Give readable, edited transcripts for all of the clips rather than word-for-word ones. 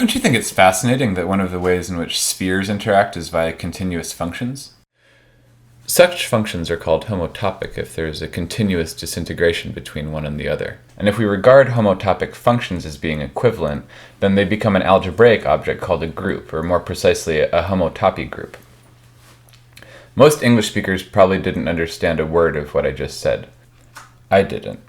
Don't you think it's fascinating that one of the ways in which spheres interact is via continuous functions? Such functions are called homotopic if there is a continuous disintegration between one and the other. And if we regard homotopic functions as being equivalent, then they become an algebraic object called a group, or more precisely, a homotopy group. Most English speakers probably didn't understand a word of what I just said. I didn't.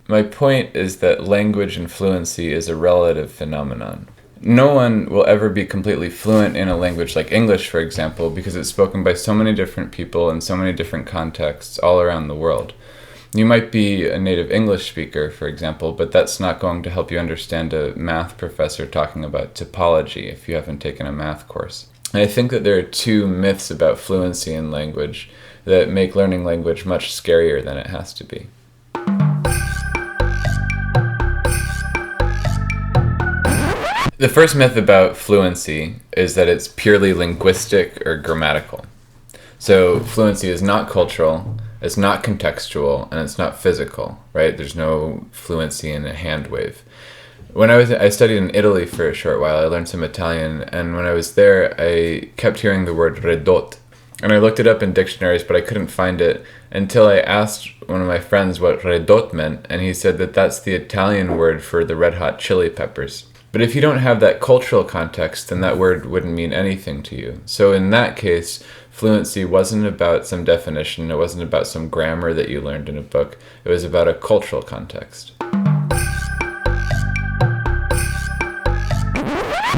My point is that language and fluency is a relative phenomenon. No one will ever be completely fluent in a language like English, for example, because it's spoken by so many different people in so many different contexts all around the world. You might be a native English speaker, for example, but that's not going to help you understand a math professor talking about topology if you haven't taken a math course. And I think that there are two myths about fluency in language that make learning language much scarier than it has to be. The first myth about fluency is that it's purely linguistic or grammatical. So fluency is not cultural, it's not contextual, and it's not physical, right? There's no fluency in a hand wave. When I studied in Italy for a short while, I learned some Italian, and when I was there, I kept hearing the word ridotto. And I looked it up in dictionaries, but I couldn't find it until I asked one of my friends what ridotto meant, and he said that that's the Italian word for the red hot chili peppers. But if you don't have that cultural context, then that word wouldn't mean anything to you. So in that case, fluency wasn't about some definition, it wasn't about some grammar that you learned in a book, it was about a cultural context.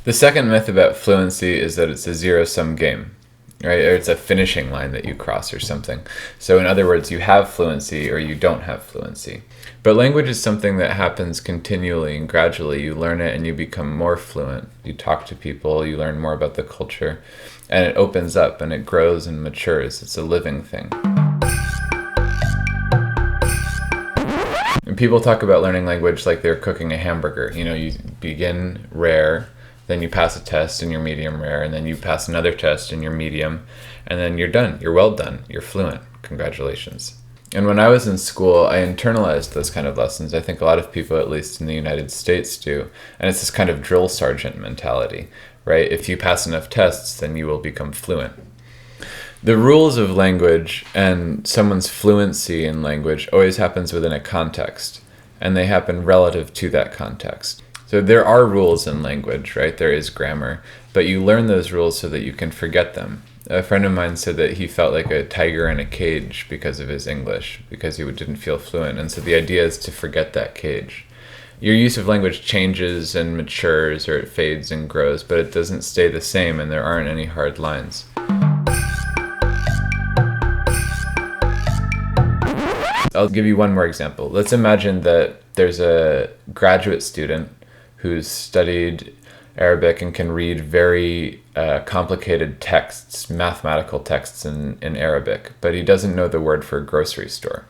The second myth about fluency is that it's a zero-sum game, right? Or it's a finishing line that you cross or something. So in other words, you have fluency or you don't have fluency. But language is something that happens continually and gradually. You learn it and you become more fluent. You talk to people, you learn more about the culture, and it opens up and it grows and matures. It's a living thing. And people talk about learning language like they're cooking a hamburger. You know, you begin rare, then you pass a test and you're medium rare, and then you pass another test and you're medium, and then you're done. You're well done. You're fluent. Congratulations. And when I was in school, I internalized those kind of lessons. I think a lot of people, at least in the United States, do. And it's this kind of drill sergeant mentality, right? If you pass enough tests, then you will become fluent. The rules of language and someone's fluency in language always happens within a context, and they happen relative to that context. So there are rules in language, right? There is grammar, but you learn those rules so that you can forget them. A friend of mine said that he felt like a tiger in a cage because of his English, because he didn't feel fluent. And so the idea is to forget that cage. Your use of language changes and matures, or it fades and grows, but it doesn't stay the same, and there aren't any hard lines. I'll give you one more example. Let's imagine that there's a graduate student who's studied Arabic and can read very complicated texts, mathematical texts in Arabic, but he doesn't know the word for grocery store.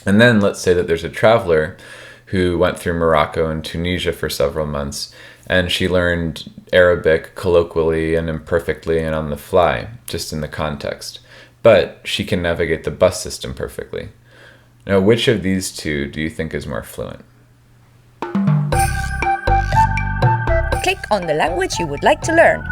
And then let's say that there's a traveler who went through Morocco and Tunisia for several months, and she learned Arabic colloquially and imperfectly and on the fly, just in the context. But she can navigate the bus system perfectly. Now, which of these two do you think is more fluent? Click on the language you would like to learn.